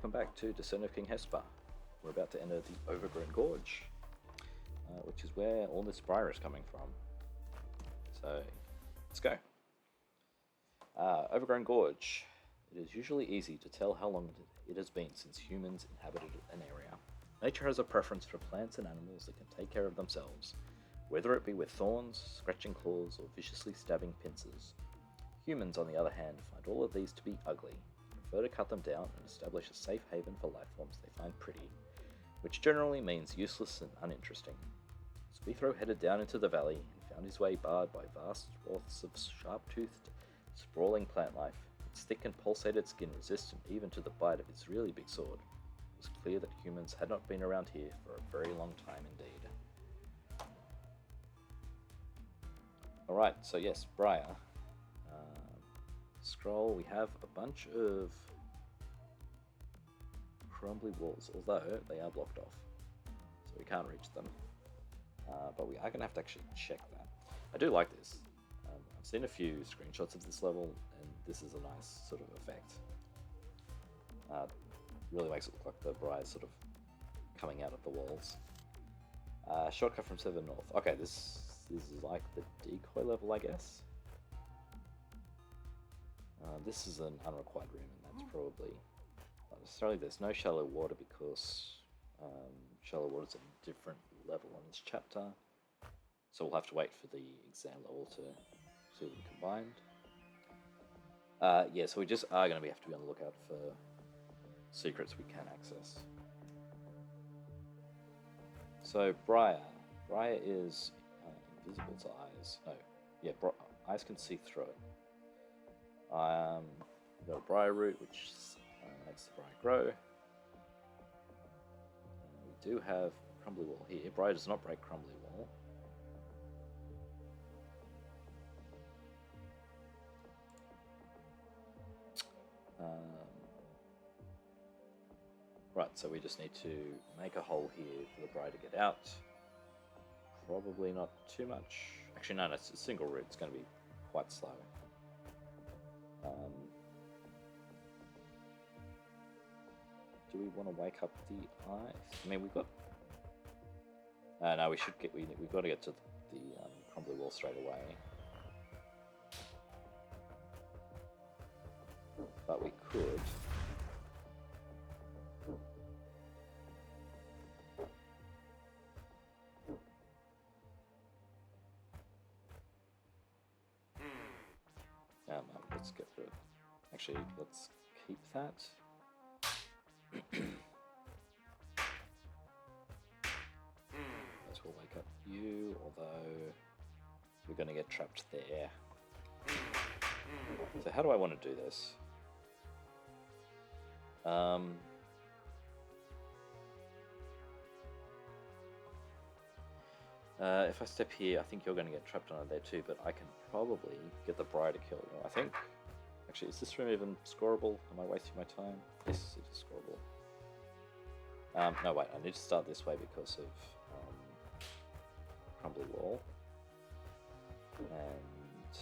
welcome back to Descent of King Hesper. We're about to enter the Overgrown Gorge, which is where all this briar is coming from. So, let's go. Overgrown Gorge. It is usually easy to tell how long it has been since humans inhabited an area. Nature has a preference for plants and animals that can take care of themselves, whether it be with thorns, scratching claws, or viciously stabbing pincers. Humans, on the other hand, find all of these to be ugly, prefer to cut them down and establish a safe haven for life forms they find pretty, which generally means useless and uninteresting. Speethro headed down into the valley and found his way barred by vast swaths of sharp-toothed, sprawling plant life. Its thick and pulsated skin resistant even to the bite of its really big sword. It was clear that humans had not been around here for a very long time indeed. Alright, so yes, briar. Scroll, we have a bunch of crumbly walls, although they are blocked off, so we can't reach them. But we are going to have to actually check that. I do like this. I've seen a few screenshots of this level, and this is a nice sort of effect. Really makes it look like the briar is sort of coming out of the walls. Shortcut from 7 North. Okay, this is like the decoy level, I guess. This is an unrequired room, and that's probably not necessarily. There's no shallow water because shallow water is a different level on this chapter, so we'll have to wait for the exam level to see them combined. Yeah, so we just are going to have to be on the lookout for secrets we can access. So briar is invisible to eyes. No, yeah, eyes can see through it. We've got a briar root, which makes the briar grow. We do have crumbly wall here. Briar does not break crumbly wall. Right, so we just need to make a hole here for the briar to get out. Probably not too much. Actually, no, it's a single root. It's going to be quite slow. Do we want to wake up the eyes? I mean, we've got... no, we should get... We've got to get to the crumbly wall straight away. But we could... let's get rid of... Actually, let's keep that. Let's wake up you, although we're going to get trapped there. So how do I want to do this? If I step here, I think you're going to get trapped under there too, but I can probably get the briar to kill you, I think. Actually, is this room even scoreable? Am I wasting my time? Yes, it is scoreable. No, wait, I need to start this way because of crumbly wall. And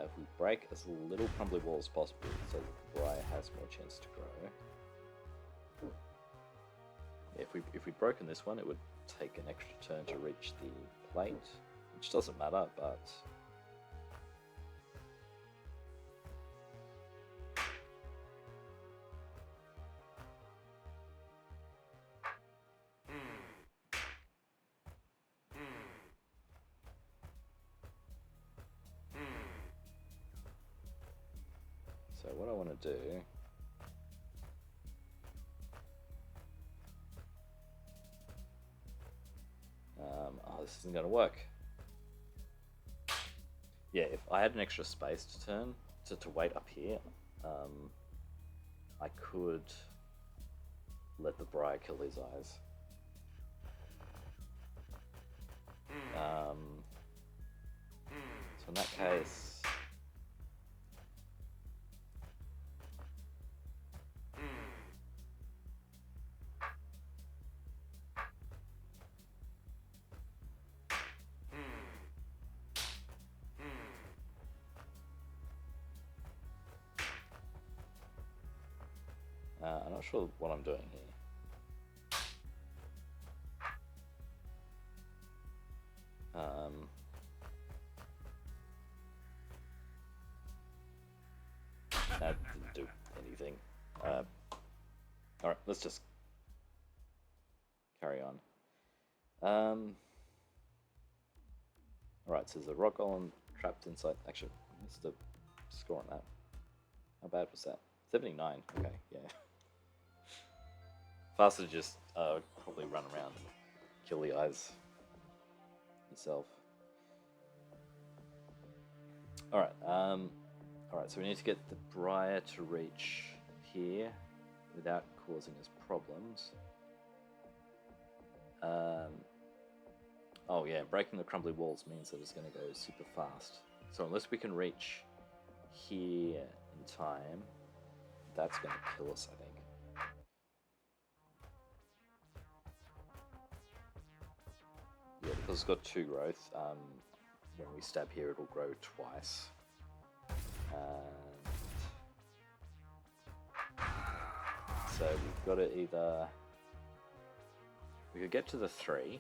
if we break as little crumbly wall as possible so that the briar has more chance to grow. If we'd broken this one, it would take an extra turn to reach the plate, which doesn't matter, but... So what I want to do... oh, this isn't going to work. Yeah, if I had an extra space to turn, to wait up here, I could let the briar kill these eyes. So in that case... I'm not sure what I'm doing here. That didn't do anything. Alright, let's just carry on. Alright, so there's a rock golem trapped inside. Actually, I missed the score on that. How bad was that? 79. Okay, yeah. Faster to just probably run around and kill the eyes yourself. Alright, alright, so we need to get the Briar to reach here without causing us problems. Oh yeah, breaking the crumbly walls means that it's going to go super fast. So unless we can reach here in time, that's going to kill us, I think. Yeah, because it's got 2 growth, when we stab here it'll grow twice. So we've got to either... We could get to the 3,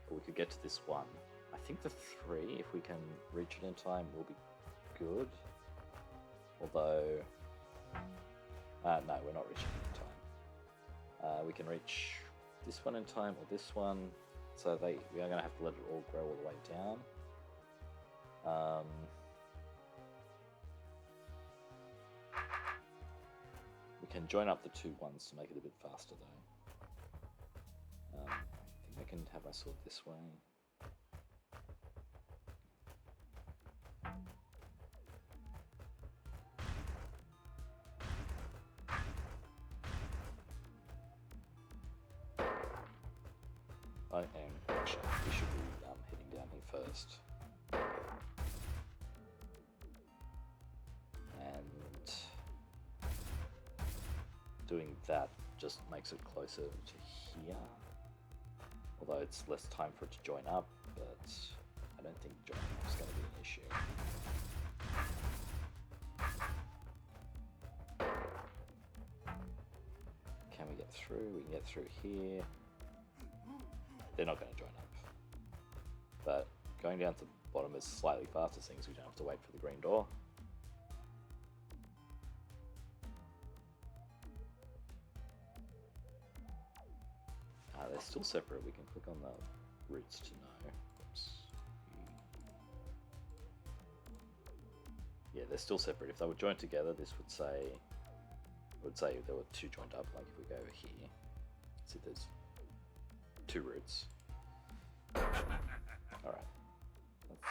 or we could get to this 1. I think the 3, if we can reach it in time, will be good. Although... no, we're not reaching it in time. We can reach this one in time, or this one. So we are going to have to let it all grow all the way down. We can join up the 2 ones to make it a bit faster though. I think I can have my sword this way. Actually, we should be heading down here first. And doing that just makes it closer to here. Although it's less time for it to join up, but I don't think joining up is going to be an issue. Can we get through? We can get through here. They're not going to join up. But going down to the bottom is slightly faster, things we don't have to wait for the green door. They're still separate. We can click on the roots to know. Oops. Yeah, they're still separate. If they were joined together, this would say there were 2 joined up. Like if we go over here, see there's 2 roots. All right, that's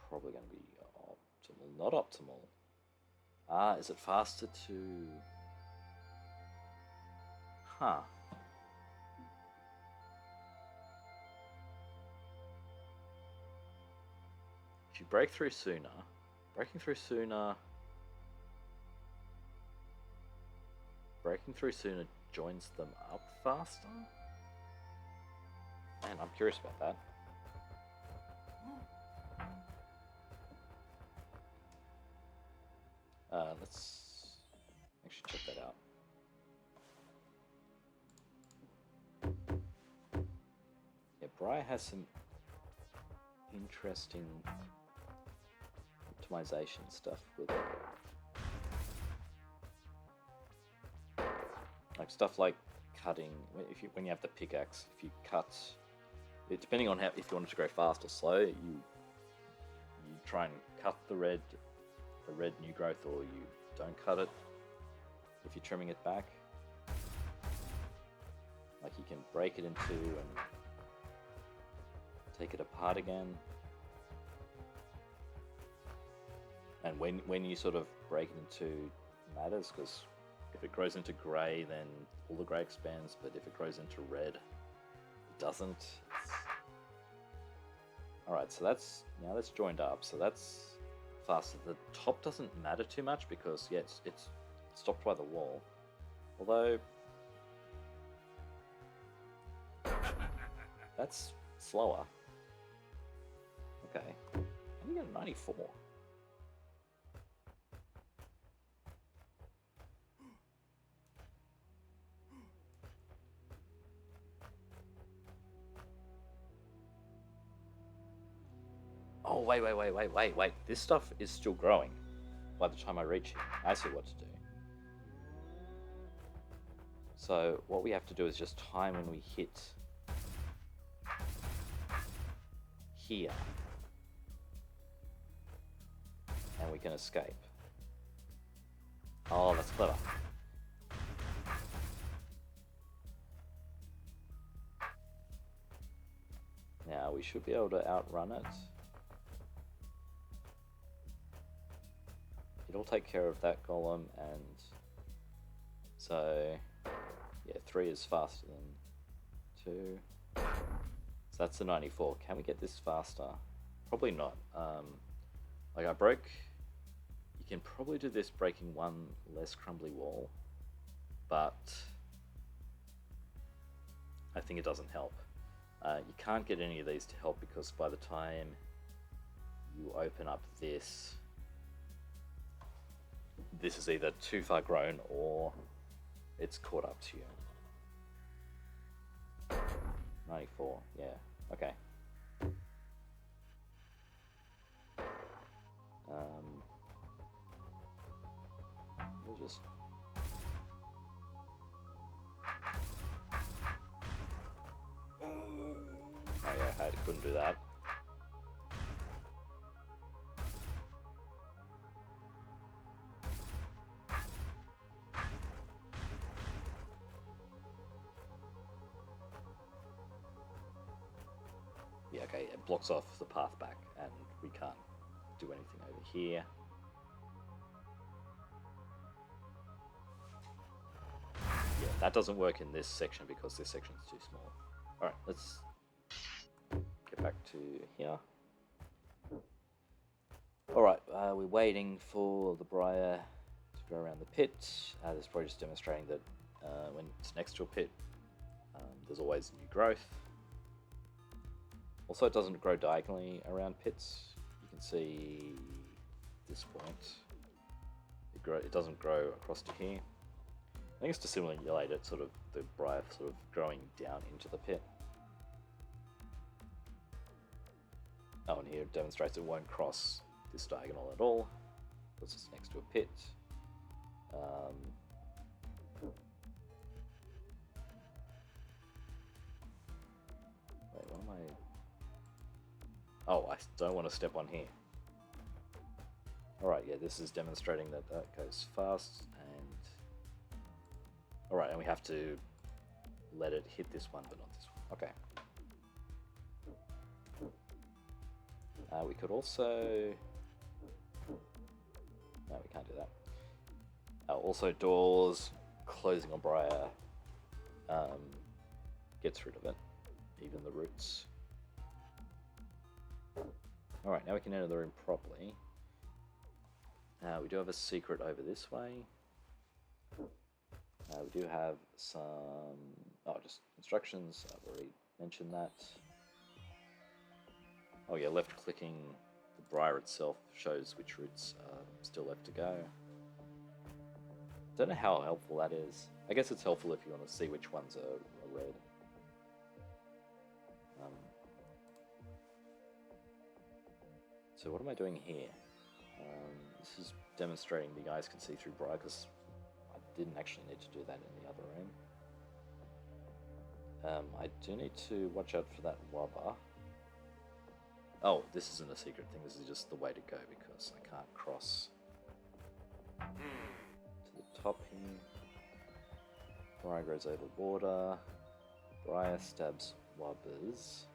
probably going to be optimal. Not optimal. Is it faster to? Huh. If you break through sooner, breaking through sooner joins them up faster? Man, I'm curious about that. Let's actually check that out. Yeah, Briar has some interesting optimization stuff with it. Like stuff like cutting, when you have the pickaxe, if you cut, depending on if you want it to grow fast or slow, you try and cut the red new growth, or you don't cut it if you're trimming it back. Like you can break it in 2 and take it apart again. And when you sort of break it into matters, because if it grows into grey, then all the grey expands, but if it grows into red, it doesn't. Alright, so that's joined up, so that's faster. The top doesn't matter too much because, yeah, it's stopped by the wall. Although, that's slower. Okay, and you get a 94. Oh, wait. This stuff is still growing by the time I reach here. I see what to do. So what we have to do is just time when we hit here. And we can escape. Oh, that's clever. Now we should be able to outrun it. It'll take care of that golem, and so yeah, 3 is faster than 2. So that's the 94. Can we get this faster? Probably not. Like I broke. You can probably do this breaking 1 less crumbly wall, but I think it doesn't help. You can't get any of these to help because by the time you open up this is either too far grown or it's caught up to you. 94, yeah, okay. We'll just... Oh yeah, I couldn't do that. Yeah, okay, it blocks off the path back and we can't do anything over here. Yeah, that doesn't work in this section because this section's too small. Alright, let's get back to here. Alright, we're waiting for the briar to go around the pit. This is probably just demonstrating that when it's next to a pit, there's always new growth. Also, it doesn't grow diagonally around pits. You can see this point. It doesn't grow across to here. I think it's to simulate it, sort of the briar sort of growing down into the pit. Oh, and here it demonstrates it won't cross this diagonal at all because it's next to a pit. Wait, what am I? Oh, I don't want to step on here. Alright, yeah, this is demonstrating that that goes fast, and... Alright, and we have to let it hit this one, but not this one. Okay. We could also... No, we can't do that. Also, doors closing on briar gets rid of it, even the roots. Alright, now we can enter the room properly. We do have a secret over this way. We do have some... Oh, just instructions. I've already mentioned that. Oh yeah, left clicking the briar itself shows which roots are still left to go. Don't know how helpful that is. I guess it's helpful if you want to see which ones are red. So what am I doing here? This is demonstrating the eyes can see through briar because I didn't actually need to do that in the other room. I do need to watch out for that wobber. Oh, this isn't a secret thing, this is just the way to go because I can't cross to the top here. Briar grows over water. Briar stabs wobbers.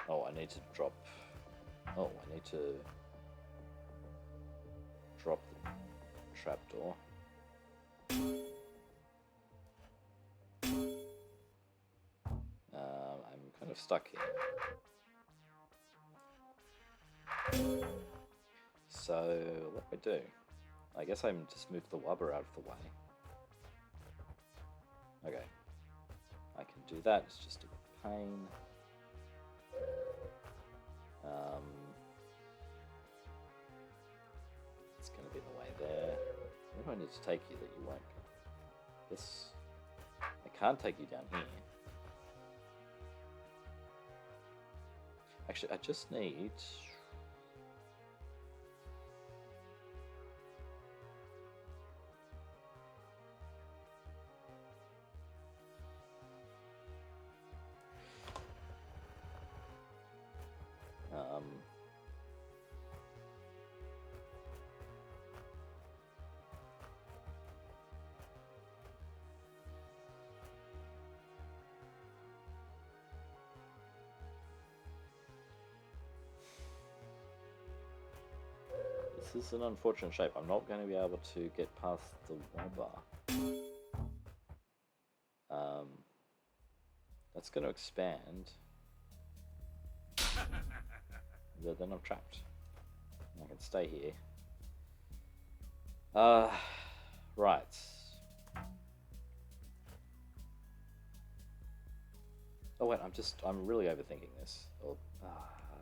Oh, I need to drop... Oh, I need to drop the trapdoor. I'm kind of stuck here. So, what do I do? I guess I'm just move the wobber out of the way. Okay. I can do that, it's just a pain. Um, it's going to be the way there. Where do I need to take you that you won't? I guess I can't take you down here. Actually, I just need... This is an unfortunate shape. I'm not going to be able to get past the wobber. That's going to expand. But then I'm trapped. I can stay here. Right. Oh wait, I'm really overthinking this. Oh,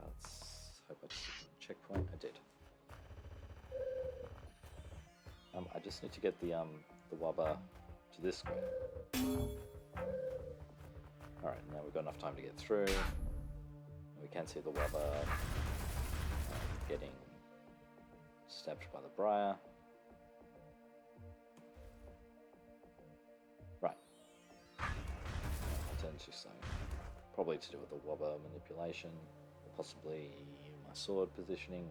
let's hope I just hit the checkpoint. I did. I just need to get the wobber to this square. Alright, now we've got enough time to get through. We can see the wobber getting stabbed by the briar. Right. My turn's just probably to do with the wobber manipulation, or possibly my sword positioning.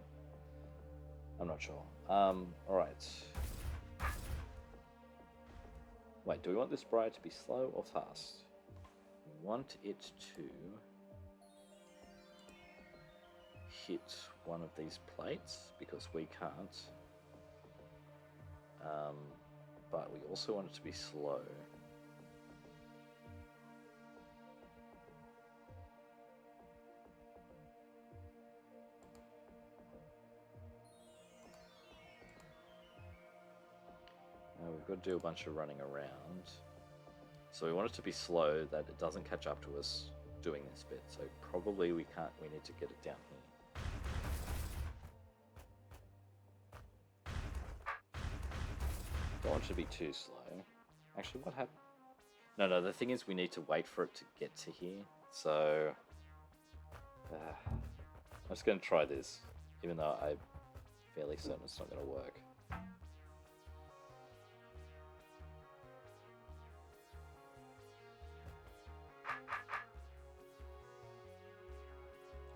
I'm not sure. Alright. Wait, do we want this briar to be slow or fast? We want it to hit one of these plates because we can't. But we also want it to be slow. We've got to do a bunch of running around. So we want it to be slow, that it doesn't catch up to us doing this bit. So probably we need to get it down here. Don't want it to be too slow. Actually, what happened? No, the thing is we need to wait for it to get to here. So I'm just going to try this, even though I'm fairly certain it's not going to work.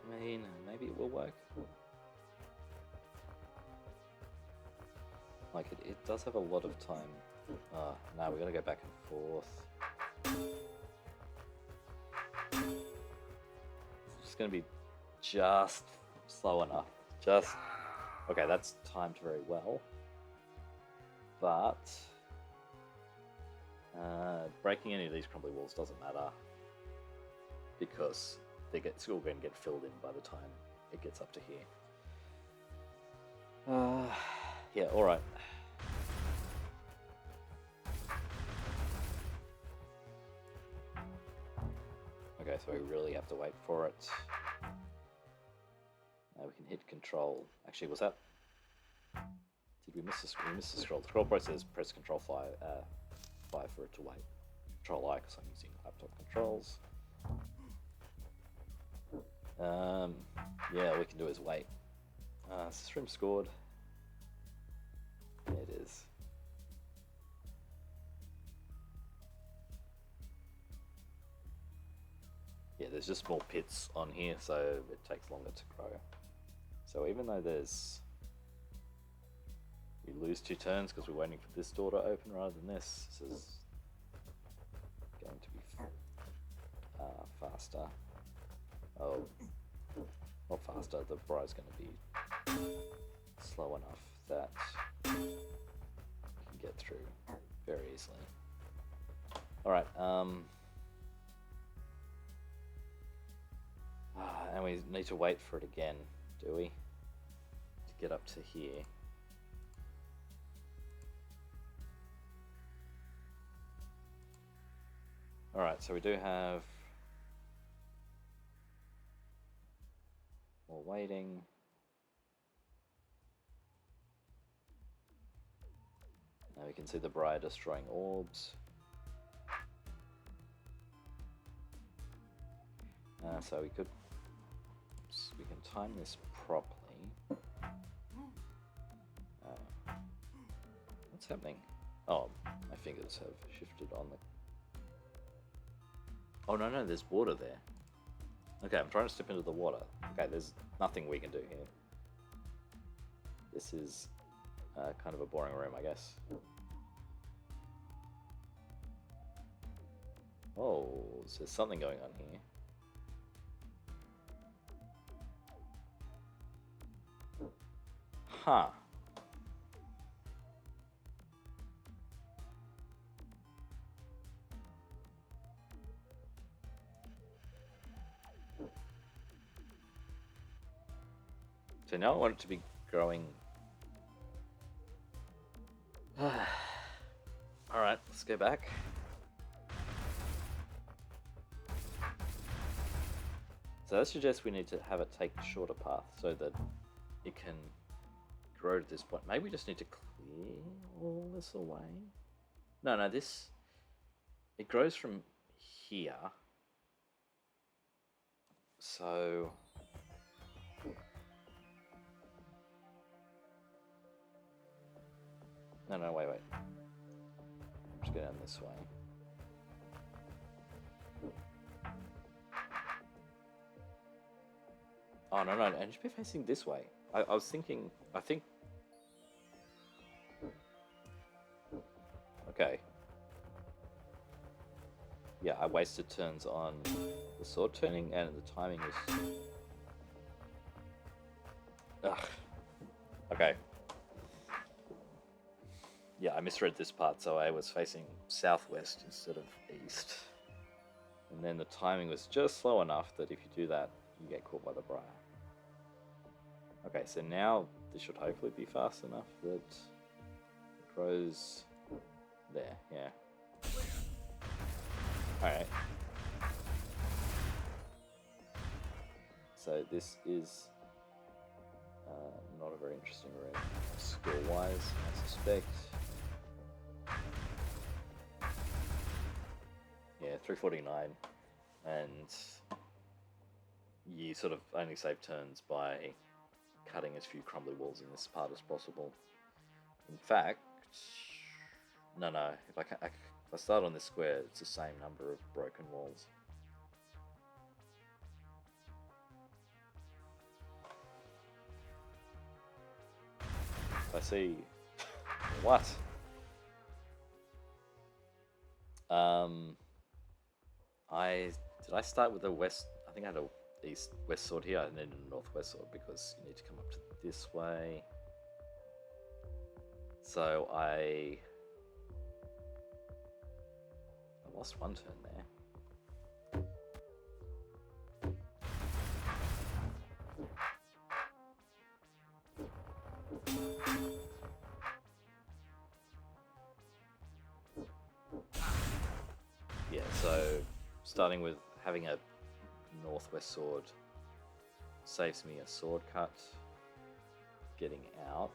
I mean, maybe it will work. Like, it does have a lot of time. Now we gotta go back and forth. It's just gonna be just slow enough. Okay, that's timed very well. But breaking any of these crumbly walls doesn't matter, because it's all going to get filled in by the time it gets up to here. Yeah, alright. Okay, so we really have to wait for it. Now we can hit control. Actually, was that... Did we miss the scroll? The scroll process, press control 5 for it to wait. Control I, because I'm using laptop controls. Yeah, all we can do is wait. Is this room scored? Yeah, it is. Yeah, there's just more pits on here, so it takes longer to grow. So even though we lose 2 turns because we're waiting for this door to open rather than this, this is going to be faster. Oh, not faster, the briar's going to be slow enough that you can get through very easily. Alright, and we need to wait for it again, do we? To get up to here. Alright, so we do have More waiting. Now we can see the Briar destroying orbs. So we can time this properly. What's happening? Oh, my fingers have shifted on the... Oh no, there's water there. Okay, I'm trying to step into the water. Okay, there's nothing we can do here. This is kind of a boring room, I guess. Oh, so there's something going on here. Huh. So now I want it to be growing. Alright, let's go back. So that suggests we need to have it take the shorter path so that it can grow to this point. Maybe we just need to clear all this away. No, this... It grows from here. So... No, wait. Let's go down this way. Oh, no, and it should be facing this way. I was thinking, I think... Okay. Yeah, I wasted turns on the sword turning, and the timing was... Ugh. Okay. Yeah, I misread this part, so I was facing southwest instead of east. And then the timing was just slow enough that if you do that, you get caught by the briar. Okay, so now this should hopefully be fast enough that it grows there, yeah. Alright. So this is not a very interesting room skill-wise, I suspect. Yeah, 349, and you sort of only save turns by cutting as few crumbly walls in this part as possible. In fact, no, if I start on this square, it's the same number of broken walls. I see. What? Did I start with the west? I think I had a west sword here and then a northwest sword because you need to come up to this way. So I lost one turn there. Yeah, so starting with having a northwest sword saves me a sword cut getting out.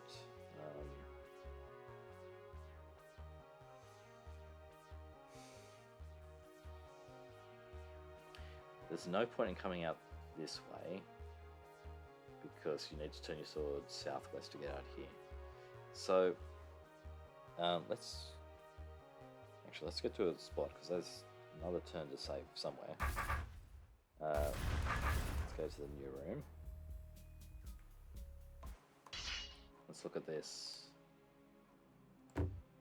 There's no point in coming out this way because you need to turn your sword southwest to get out here. So let's get to a spot because there's another turn to save somewhere. Let's go to the new room. Let's look at this.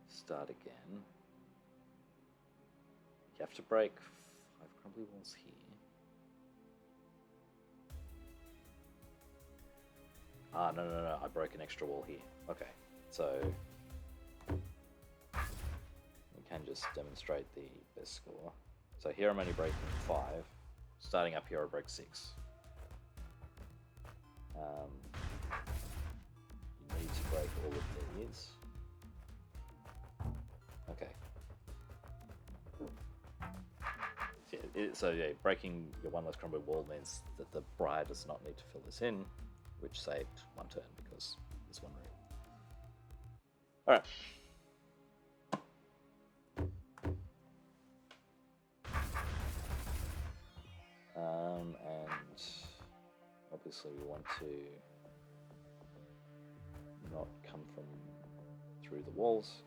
Start again. You have to break 5 crumbly walls here. Ah, no, I broke an extra wall here. Okay, so we can just demonstrate the best score. So here I'm only breaking 5. Starting up here I broke 6. You need to break all of these. Okay. So yeah, breaking your one less crumbled wall means that the Briar does not need to fill this in, which saved one turn because there's one room. Alright. And obviously we want to not come from through the walls.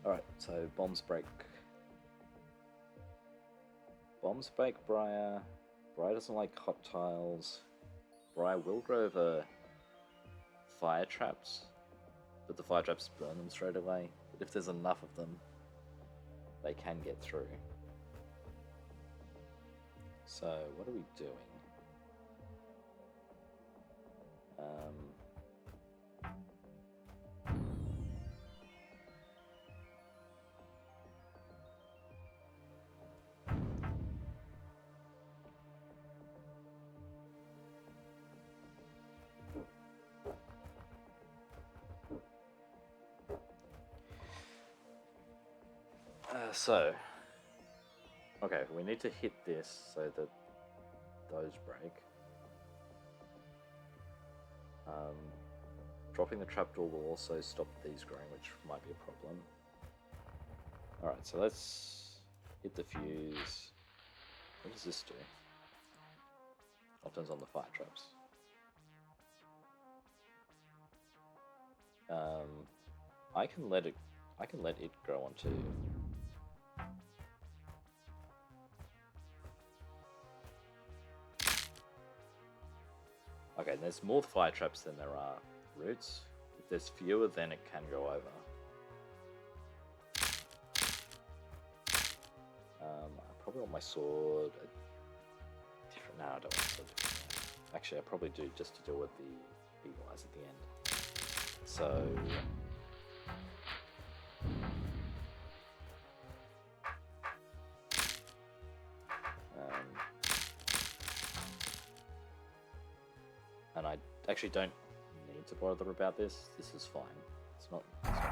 Alright, so bombs break Briar. Briar doesn't like hot tiles. Briar will grow over fire traps, but the fire traps burn them straight away. But if there's enough of them, they can get through. So what are we doing? Okay, we need to hit this so that those break. Dropping the trapdoor will also stop these growing, which might be a problem. Alright, so let's hit the fuse. What does this do? It turns on the fire traps. I can let it grow onto. Okay, there's more fire traps than there are roots. If there's fewer, then it can go over. I probably want my sword different. No, I don't want my sword different. Actually, I probably do, just to deal with the eagle eyes at the end. So. And I actually don't need to bother about this. This is fine. It's not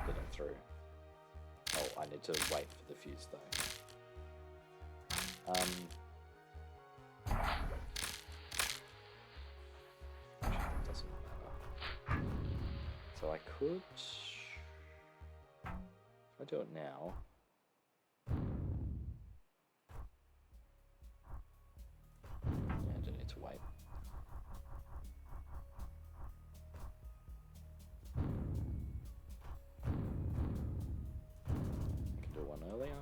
getting through. Oh, I need to wait for the fuse though. Doesn't matter. So I could, if I do it now. Yeah, I don't need to wait. Earlier.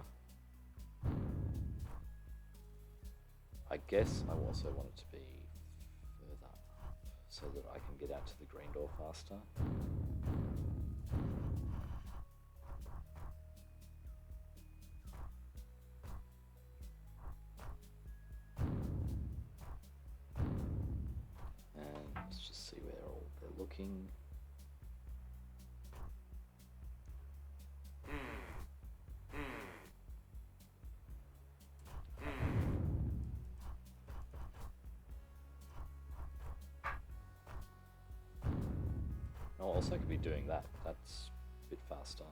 I guess I also want it to be further up so that I can get out to the green door faster. And let's just see where they're looking. Oh, also I could be doing that. That's a bit faster.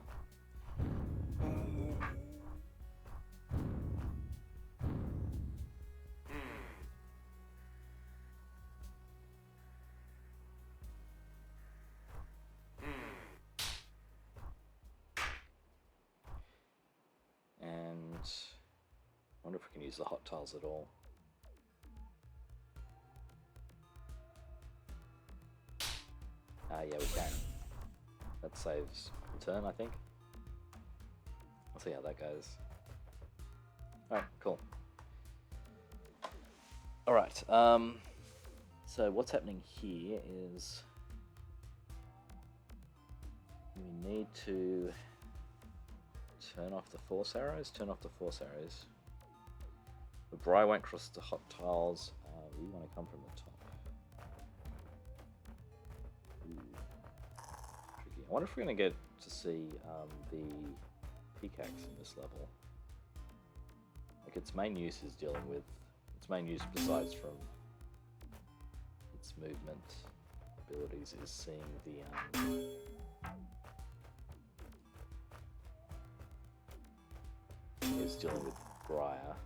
And I wonder if we can use the hot tiles at all. Yeah, we can. That saves a turn, I think. I'll see how that goes. Alright, cool. Alright, so what's happening here is we need to turn off the force arrows. The Briar won't cross the hot tiles. We want to come from the top. Tricky. I wonder if we're going to get to see the pickaxe in this level. Like its main use is dealing with its main use besides from its movement abilities is seeing the is dealing with Briar.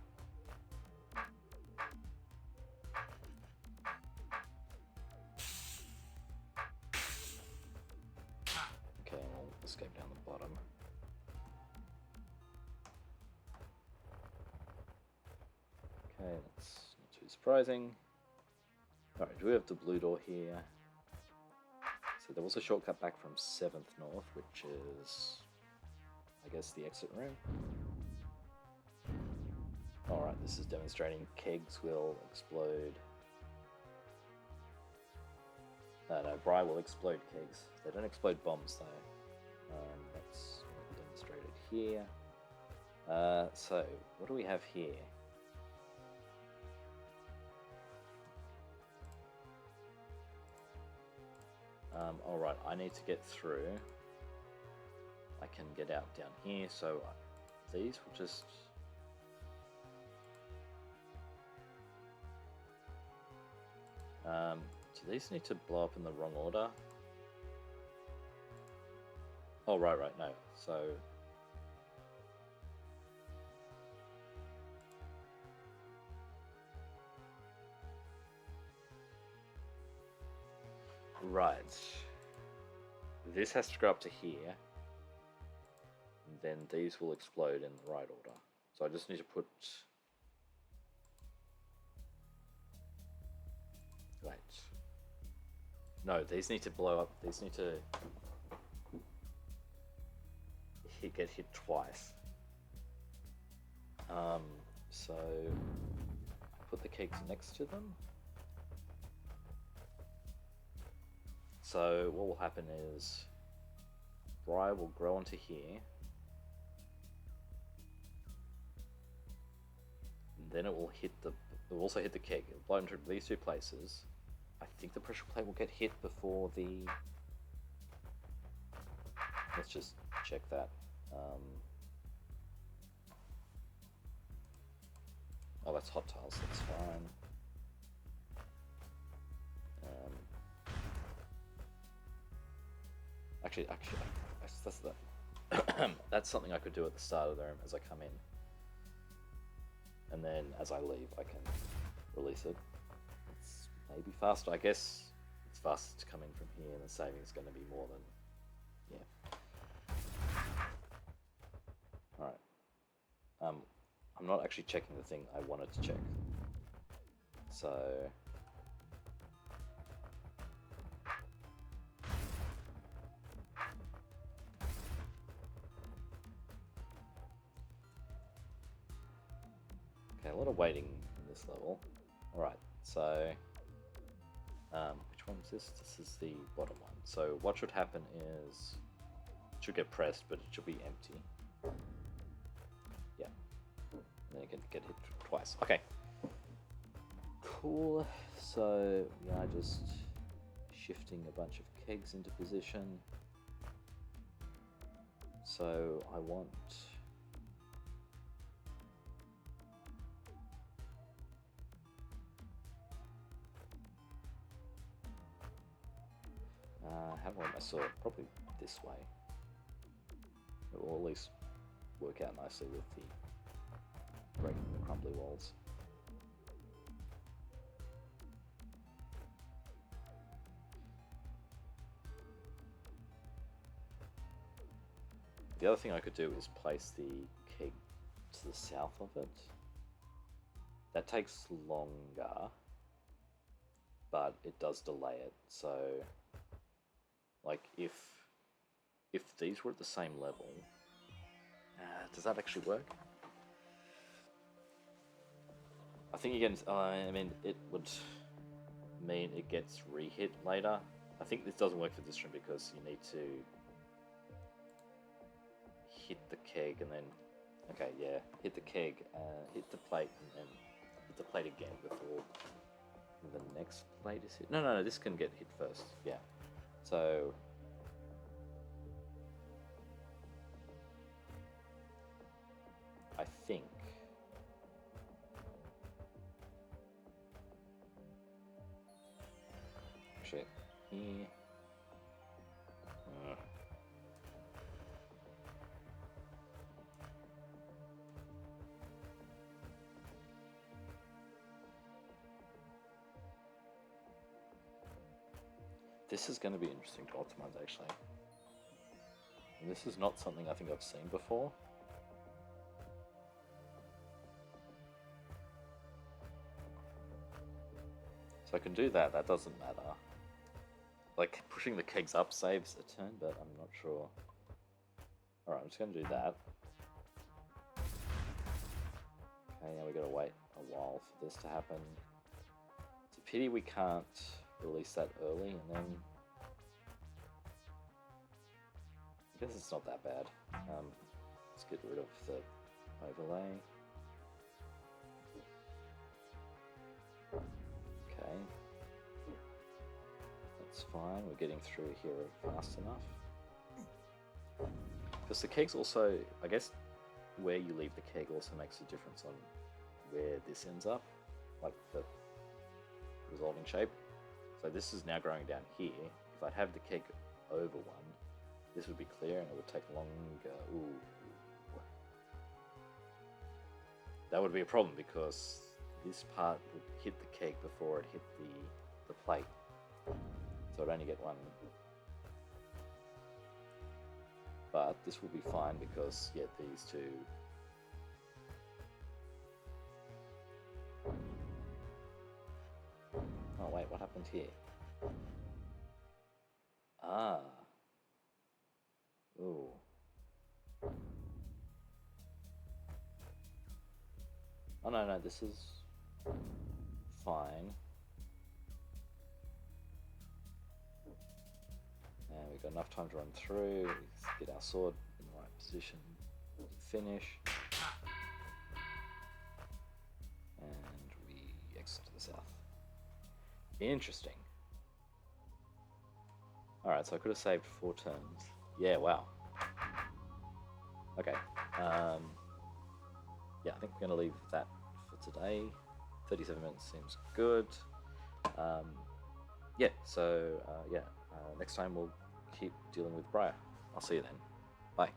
escape down the bottom. Okay, that's not too surprising. Alright, do we have the blue door here? So there was a shortcut back from 7th North, which is, I guess, the exit room. Alright, this is demonstrating kegs will explode. No, Bri will explode kegs. They don't explode bombs, though. That's demonstrated here. So, what do we have here? Alright, I need to get through. I can get out down here, so these will just... do these need to blow up in the wrong order? Oh, right, no. So... Right. This has to go up to here. Then these will explode in the right order. So I just need to put... Wait. No, these need to blow up. These need to get hit twice. So I put the kegs next to them. So what will happen is Briar will grow onto here. And then it will hit the... It will also hit the keg. It will blow into these two places. I think the pressure plate will get hit before the... Let's just check that. Oh, that's hot tiles. That's fine. Actually, that's something I could do at the start of the room as I come in. And then as I leave, I can release it. It's maybe faster. I guess it's faster to come in from here, and the saving is going to be more than... Yeah. Alright. I'm not actually checking the thing I wanted to check. So... Okay, a lot of waiting in this level. Alright, so... which one is this? This is the bottom one. So what should happen is... It should get pressed, but it should be empty. Yeah. And then it can get hit twice. Okay. Cool. So we are just shifting a bunch of kegs into position. So I want... how do I want my sword? Probably this way. It will at least work out nicely with the breaking the crumbly walls. The other thing I could do is place the keg to the south of it. That takes longer, but it does delay it. So, like if these were at the same level, does that actually work? I think again, I mean, it would mean it gets re-hit later. I think this doesn't work for this room because you need to hit the keg and then, okay, yeah, hit the keg, hit the plate, and then hit the plate again before the next plate is hit. No, this can get hit first, yeah. So, I think actually here. This is going to be interesting to optimize, actually. And this is not something I think I've seen before. So I can do that, that doesn't matter. Like, pushing the kegs up saves a turn, but I'm not sure. Alright, I'm just going to do that. Okay, now we gotta wait a while for this to happen. It's a pity we can't release that early, and then... I guess it's not that bad. Let's get rid of the overlay. Okay. That's fine, we're getting through here fast enough. Because the kegs also, I guess, where you leave the keg also makes a difference on where this ends up, like the resolving shape. So this is now growing down here. If I'd have the keg over one, this would be clear and it would take longer. Ooh. That would be a problem because this part would hit the keg before it hit the plate. So I'd only get one. But this will be fine because, yeah, these two... Oh wait, what happened here? Ah. Ooh. Oh no, this is fine. And we've got enough time to run through, let's get our sword in the right position, finish. And we exit to the south. Interesting. Alright, so I could have saved 4 turns. Yeah, wow. Okay. Yeah, I think we're going to leave that for today. 37 minutes seems good. Yeah, so next time we'll keep dealing with Briar. I'll see you then. Bye.